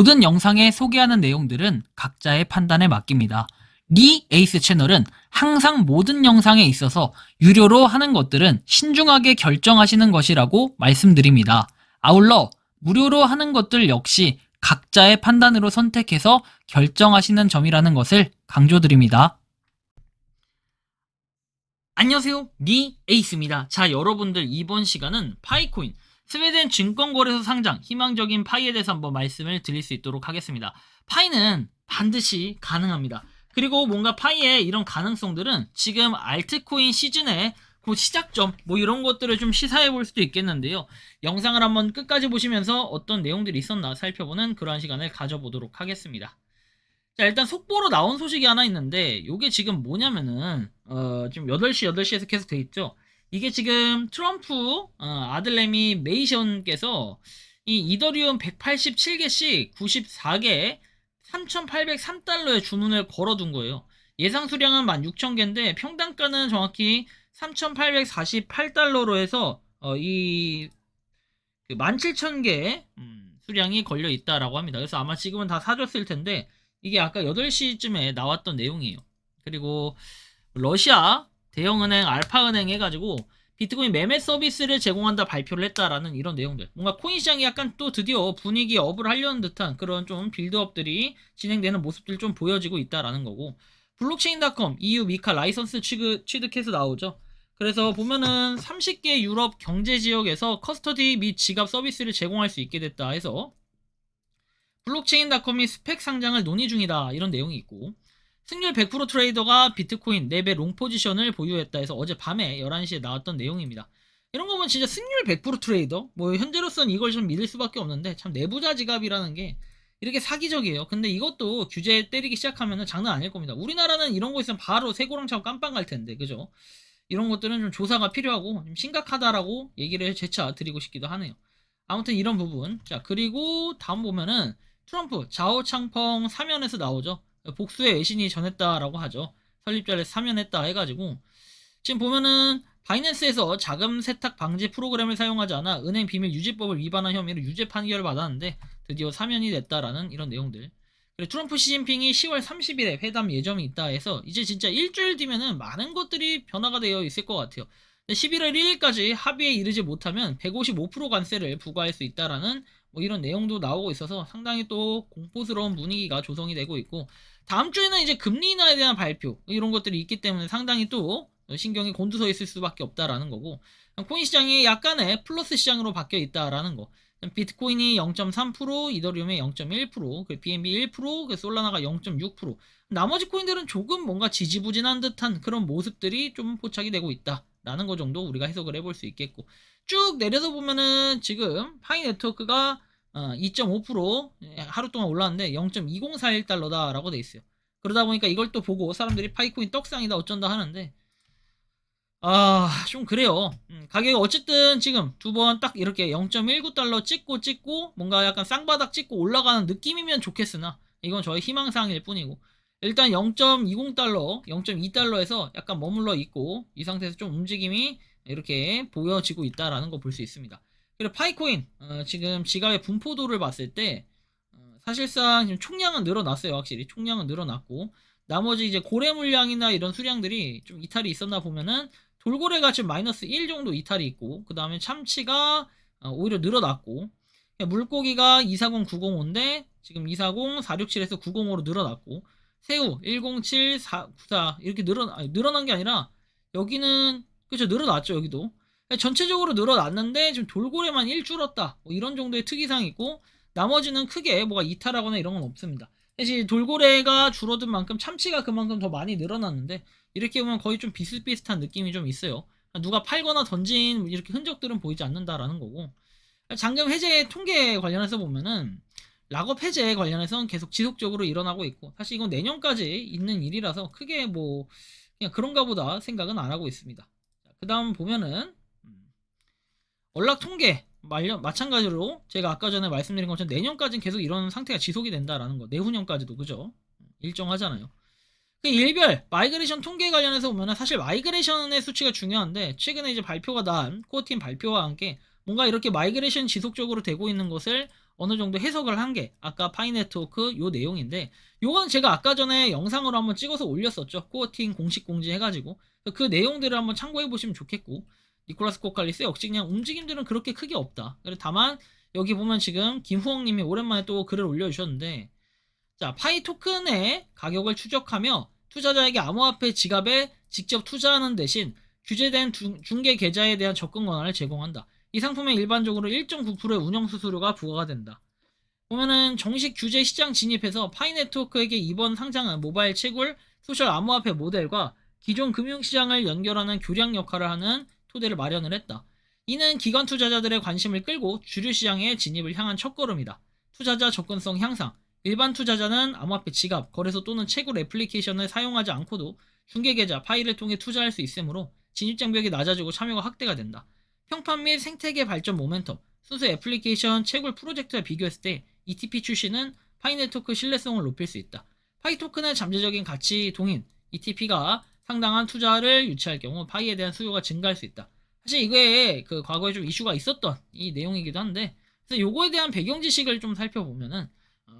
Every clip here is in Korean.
모든 영상에 소개하는 내용들은 각자의 판단에 맡깁니다. 리 에이스 채널은 항상 모든 영상에 있어서 유료로 하는 것들은 신중하게 결정하시는 것이라고 말씀드립니다. 아울러 무료로 하는 것들 역시 각자의 판단으로 선택해서 결정하시는 점이라는 것을 강조드립니다. 안녕하세요, 리 에이스입니다. 자, 여러분들 이번 시간은 파이코인 스웨덴 증권거래소 상장 희망적인 파이에 대해서 한번 말씀을 드릴 수 있도록 하겠습니다. 파이는 반드시 가능합니다. 그리고 뭔가 파이의 이런 가능성들은 지금 알트코인 시즌의 그 시작점 뭐 이런 것들을 좀 시사해 볼 수도 있겠는데요. 영상을 한번 끝까지 보시면서 어떤 내용들이 있었나 살펴보는 그러한 시간을 가져보도록 하겠습니다. 자, 일단 속보로 나온 소식이 하나 있는데 요게 지금 뭐냐면은 지금 8시에서 계속 돼 있죠. 이게 지금 트럼프 아들내미 메이션께서 이 이더리움 187개씩 94개 3,803달러에 주문을 걸어둔 거예요. 예상 수량은 16,000개인데 평단가는 정확히 3,848달러로 해서 이 17,000개 수량이 걸려 있다라고 합니다. 그래서 아마 지금은 다 사줬을 텐데 이게 아까 8시쯤에 나왔던 내용이에요. 그리고 러시아 대형은행 알파은행 해가지고 비트코인 매매 서비스를 제공한다 발표를 했다라는 이런 내용들. 뭔가 코인 시장이 약간 또 드디어 분위기 업을 하려는 듯한 그런 좀 빌드업들이 진행되는 모습들 좀 보여지고 있다라는 거고. 블록체인닷컴 EU 미카 라이선스 취득해서 나오죠. 그래서 보면은 30개 유럽 경제 지역에서 커스터디 및 지갑 서비스를 제공할 수 있게 됐다 해서 블록체인닷컴이 스펙 상장을 논의 중이다 이런 내용이 있고, 승률 100% 트레이더가 비트코인 4배 롱 포지션을 보유했다 해서 어제 밤에 11시에 나왔던 내용입니다. 이런 거 보면 진짜 승률 100% 트레이더? 뭐 현재로서는 이걸 좀 믿을 수밖에 없는데 참 내부자 지갑이라는 게 이렇게 사기적이에요. 근데 이것도 규제 때리기 시작하면 장난 아닐 겁니다. 우리나라는 이런 거 있으면 바로 쇠고랑 차고 깜빵 갈 텐데, 그죠? 이런 것들은 좀 조사가 필요하고 좀 심각하다라고 얘기를 재차 드리고 싶기도 하네요. 아무튼 이런 부분. 자, 그리고 다음 보면은 트럼프 자오창펑 사면에서 나오죠. 복수의 외신이 전했다라고 하죠. 설립자를 사면했다 해가지고 지금 보면은 바이낸스에서 자금 세탁 방지 프로그램을 사용하지 않아 은행 비밀 유지법을 위반한 혐의로 유죄 판결을 받았는데 드디어 사면이 됐다라는 이런 내용들. 그리고 트럼프 시진핑이 10월 30일에 회담 예정이 있다 해서 이제 진짜 일주일 뒤면은 많은 것들이 변화가 되어 있을 것 같아요. 11월 1일까지 합의에 이르지 못하면 155% 관세를 부과할 수 있다라는 뭐 이런 내용도 나오고 있어서 상당히 또 공포스러운 분위기가 조성이 되고 있고, 다음 주에는 이제 금리 인하에 대한 발표 이런 것들이 있기 때문에 상당히 또 신경이 곤두서 있을 수밖에 없다라는 거고, 코인 시장이 약간의 플러스 시장으로 바뀌어 있다라는 거. 비트코인이 0.3%, 이더리움이 0.1%, BNB 1%, 솔라나가 0.6%. 나머지 코인들은 조금 뭔가 지지부진한 듯한 그런 모습들이 좀 포착이 되고 있다라는 거 정도 우리가 해석을 해볼 수 있겠고, 쭉 내려서 보면은 지금 파이 네트워크가 2.5% 하루 동안 올랐는데 0.2041달러다라고 돼 있어요. 그러다 보니까 이걸 또 보고 사람들이 파이코인 떡상이다 어쩐다 하는데 좀 그래요. 가격이 어쨌든 지금 두 번 딱 이렇게 0.19달러 찍고 뭔가 약간 쌍바닥 찍고 올라가는 느낌이면 좋겠으나 이건 저의 희망사항일 뿐이고, 일단 0.20달러, 0.2달러에서 약간 머물러 있고 이 상태에서 좀 움직임이 이렇게 보여지고 있다라는 거 볼 수 있습니다. 그리고 파이코인 지금 지갑의 분포도를 봤을 때 사실상 지금 총량은 늘어났어요. 확실히 총량은 늘어났고, 나머지 이제 고래 물량이나 이런 수량들이 좀 이탈이 있었나 보면은 돌고래가 지금 마이너스 1 정도 이탈이 있고, 그 다음에 참치가 오히려 늘어났고, 물고기가 240905인데 지금 240 467에서 905로 늘어났고, 새우 107 494 이렇게 늘어난 게 아니라 여기는 그죠, 늘어났죠. 여기도 전체적으로 늘어났는데 지금 돌고래만 1 줄었다 뭐 이런 정도의 특이사항이 있고, 나머지는 크게 뭐가 이탈하거나 이런 건 없습니다. 사실 돌고래가 줄어든 만큼 참치가 그만큼 더 많이 늘어났는데 이렇게 보면 거의 좀 비슷비슷한 느낌이 좀 있어요. 누가 팔거나 던진 이렇게 흔적들은 보이지 않는다라는 거고, 잔금 해제 통계 관련해서 보면은 락업 해제 관련해서는 계속 지속적으로 일어나고 있고, 사실 이건 내년까지 있는 일이라서 크게 뭐 그냥 그런가 보다 생각은 안 하고 있습니다. 그 다음 보면은 언락 통계 마찬가지로 제가 아까 전에 말씀드린 것처럼 내년까지는 계속 이런 상태가 지속이 된다라는 거, 내후년까지도 그죠? 일정하잖아요. 그 일별 마이그레이션 통계 관련해서 보면은 사실 마이그레이션의 수치가 중요한데 최근에 이제 발표가 난 코어팀 발표와 함께 뭔가 이렇게 마이그레이션 지속적으로 되고 있는 것을 어느 정도 해석을 한 게 아까 파이 네트워크 요 내용인데, 요건 제가 아까 전에 영상으로 한번 찍어서 올렸었죠. 코어팅 공식 공지 해가지고 그 내용들을 한번 참고해 보시면 좋겠고, 니콜라스 코칼리스 역시 그냥 움직임들은 그렇게 크게 없다. 다만 여기 보면 지금 김후엉님이 오랜만에 또 글을 올려주셨는데, 자, 파이 토큰의 가격을 추적하며 투자자에게 암호화폐 지갑에 직접 투자하는 대신 규제된 중개 계좌에 대한 접근 권한을 제공한다. 이 상품에 일반적으로 1.9%의 운영 수수료가 부과가 된다. 보면은 정식 규제 시장 진입해서 파이 네트워크에게 이번 상장은 모바일 채굴, 소셜 암호화폐 모델과 기존 금융시장을 연결하는 교량 역할을 하는 토대를 마련을 했다. 이는 기관 투자자들의 관심을 끌고 주류 시장의 진입을 향한 첫걸음이다. 투자자 접근성 향상. 일반 투자자는 암호화폐 지갑, 거래소 또는 채굴 애플리케이션을 사용하지 않고도 중개계좌, 파이를 통해 투자할 수 있으므로 진입장벽이 낮아지고 참여가 확대가 된다. 평판 및 생태계 발전 모멘텀. 순수 애플리케이션 채굴 프로젝트와 비교했을 때 ETP 출시는 파이 네트워크 신뢰성을 높일 수 있다. 파이 토큰의 잠재적인 가치 동인 ETP가 상당한 투자를 유치할 경우 파이에 대한 수요가 증가할 수 있다. 사실 이게 그 과거에 좀 이슈가 있었던 이 내용이기도 한데, 그래서 요거에 대한 배경 지식을 좀 살펴보면은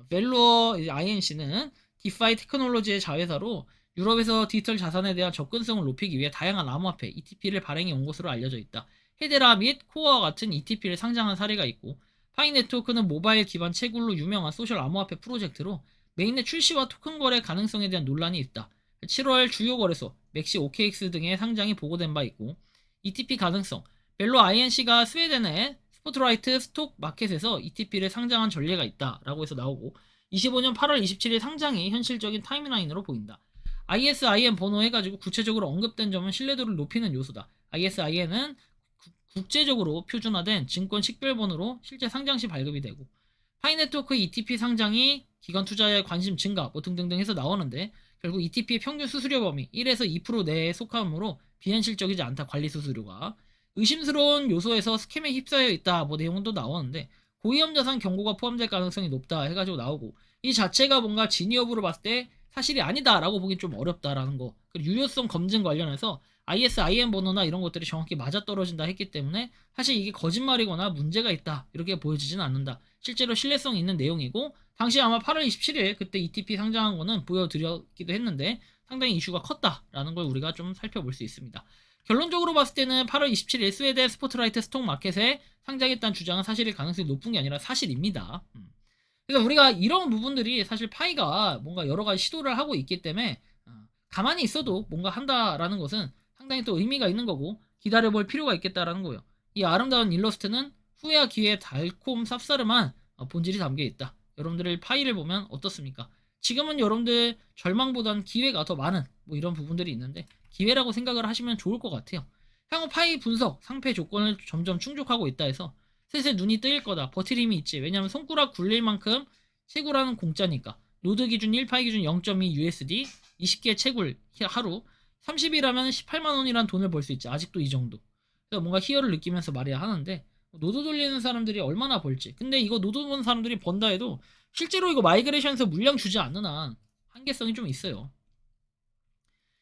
벨루어 INC는 디파이 테크놀로지의 자회사로 유럽에서 디지털 자산에 대한 접근성을 높이기 위해 다양한 암호화폐 ETP를 발행해 온 것으로 알려져 있다. 헤데라 및 코어와 같은 ETP를 상장한 사례가 있고, 파이 네트워크는 모바일 기반 채굴로 유명한 소셜 암호화폐 프로젝트로 메인넷 출시와 토큰 거래 가능성에 대한 논란이 있다. 7월 주요 거래소 맥시 OKX 등의 상장이 보고된 바 있고, ETP 가능성 벨로 INC가 스웨덴의 스포트라이트 스톡 마켓에서 ETP를 상장한 전례가 있다라고 해서 나오고, 25년 8월 27일 상장이 현실적인 타임라인으로 보인다. ISIN 번호 해가지고 구체적으로 언급된 점은 신뢰도를 높이는 요소다. ISIN은 국제적으로 표준화된 증권 식별번호로 실제 상장 시 발급이 되고, 파이 네트워크 ETP 상장이 기관 투자자의 관심 증가 뭐 등등등 해서 나오는데, 결국 ETP의 평균 수수료 범위 1에서 2% 내에 속하므로 비현실적이지 않다. 관리 수수료가 의심스러운 요소에서 스캠에 휩싸여 있다 뭐 내용도 나오는데, 고위험 자산 경고가 포함될 가능성이 높다 해가지고 나오고, 이 자체가 뭔가 진위 여부로 봤을 때 사실이 아니다라고 보긴 좀 어렵다라는 거. 그리고 유효성 검증 관련해서 ISIN 번호나 이런 것들이 정확히 맞아떨어진다 했기 때문에 사실 이게 거짓말이거나 문제가 있다 이렇게 보여지진 않는다. 실제로 신뢰성 있는 내용이고, 당시 아마 8월 27일 그때 ETP 상장한 거는 보여드렸기도 했는데 상당히 이슈가 컸다라는 걸 우리가 좀 살펴볼 수 있습니다. 결론적으로 봤을 때는 8월 27일 스웨덴 스포트라이트 스톡 마켓에 상장했다는 주장은 사실일 가능성이 높은 게 아니라 사실입니다. 그래서 우리가 이런 부분들이 사실 파이가 뭔가 여러 가지 시도를 하고 있기 때문에 가만히 있어도 뭔가 한다라는 것은 상당히 또 의미가 있는 거고, 기다려볼 필요가 있겠다라는 거예요. 이 아름다운 일러스트는 후회와 기회의 달콤 쌉싸름한 본질이 담겨 있다. 여러분들 파이를 보면 어떻습니까? 지금은 여러분들 절망보단 기회가 더 많은 뭐 이런 부분들이 있는데, 기회라고 생각을 하시면 좋을 것 같아요. 향후 파이 분석, 상패 조건을 점점 충족하고 있다 해서 슬슬 눈이 뜨일 거다. 버틸 힘이 있지. 왜냐면 손가락 굴릴 만큼 채굴하는 공짜니까. 노드 기준 1파이 기준 0.2 USD 20개 채굴 하루 30일하면 18만원이란 돈을 벌 수 있지. 아직도 이 정도. 그래서 뭔가 희열을 느끼면서 말해야 하는데, 노드 돌리는 사람들이 얼마나 벌지. 근데 이거 노드 보는 사람들이 번다 해도 실제로 이거 마이그레이션에서 물량 주지 않는 한 한계성이 좀 있어요.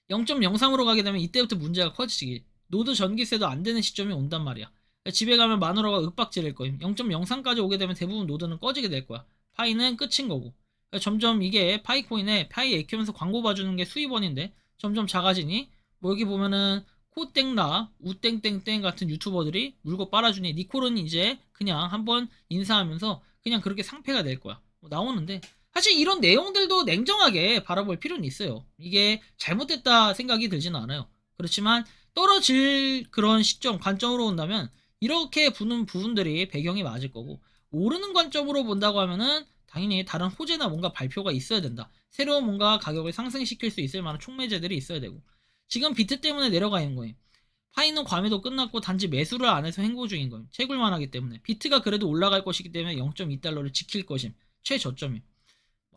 0.03으로 가게 되면 이때부터 문제가 커지기. 노드 전기세도 안 되는 시점이 온단 말이야. 집에 가면 마누라가 윽박지를 거임. 0.03까지 오게 되면 대부분 노드는 꺼지게 될 거야. 파이는 끝인 거고. 점점 이게 파이코인에 파이 액큐면서 광고 봐주는 게 수입원인데 점점 작아지니, 뭐 여기 보면은 코땡라, 우땡땡땡 같은 유튜버들이 물고 빨아주니 니콜은 이제 그냥 한번 인사하면서 그냥 그렇게 상패가 될 거야. 뭐 나오는데, 사실 이런 내용들도 냉정하게 바라볼 필요는 있어요. 이게 잘못됐다 생각이 들지는 않아요. 그렇지만 떨어질 그런 시점, 관점으로 본다면 이렇게 보는 부분들이 배경이 맞을 거고, 오르는 관점으로 본다고 하면은 당연히 다른 호재나 뭔가 발표가 있어야 된다. 새로운 뭔가 가격을 상승시킬 수 있을 만한 촉매제들이 있어야 되고, 지금 비트 때문에 내려가 있는 거예요. 파이는 과매도 끝났고 단지 매수를 안 해서 횡보 중인 거예요. 채굴만 하기 때문에. 비트가 그래도 올라갈 것이기 때문에 0.2달러를 지킬 것임. 최저점임.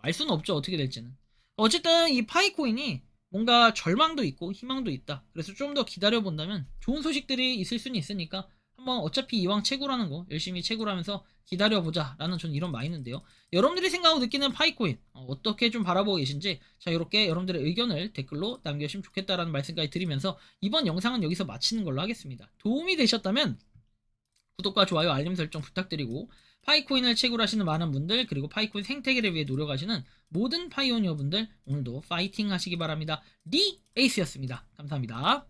알 수는 없죠, 어떻게 될지는. 어쨌든 이 파이코인이 뭔가 절망도 있고 희망도 있다. 그래서 좀 더 기다려본다면 좋은 소식들이 있을 수는 있으니까 한번 어차피 이왕 채굴하는 거 열심히 채굴하면서 기다려보자 라는 저는 이런 마인드인데요. 여러분들이 생각하고 느끼는 파이코인 어떻게 좀 바라보고 계신지, 자 이렇게 여러분들의 의견을 댓글로 남겨주시면 좋겠다라는 말씀까지 드리면서 이번 영상은 여기서 마치는 걸로 하겠습니다. 도움이 되셨다면 구독과 좋아요 알림 설정 부탁드리고, 파이코인을 채굴하시는 많은 분들, 그리고 파이코인 생태계를 위해 노력하시는 모든 파이오니어 분들, 오늘도 파이팅 하시기 바랍니다. 리 에이스였습니다. 감사합니다.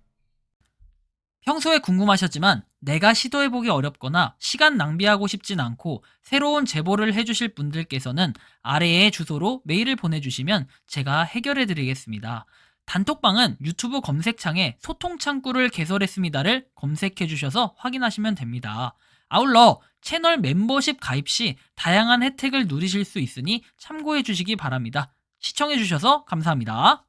평소에 궁금하셨지만 내가 시도해보기 어렵거나 시간 낭비하고 싶진 않고 새로운 제보를 해주실 분들께서는 아래의 주소로 메일을 보내주시면 제가 해결해드리겠습니다. 단톡방은 유튜브 검색창에 소통창구를 개설했습니다를 검색해주셔서 확인하시면 됩니다. 아울러 채널 멤버십 가입 시 다양한 혜택을 누리실 수 있으니 참고해주시기 바랍니다. 시청해주셔서 감사합니다.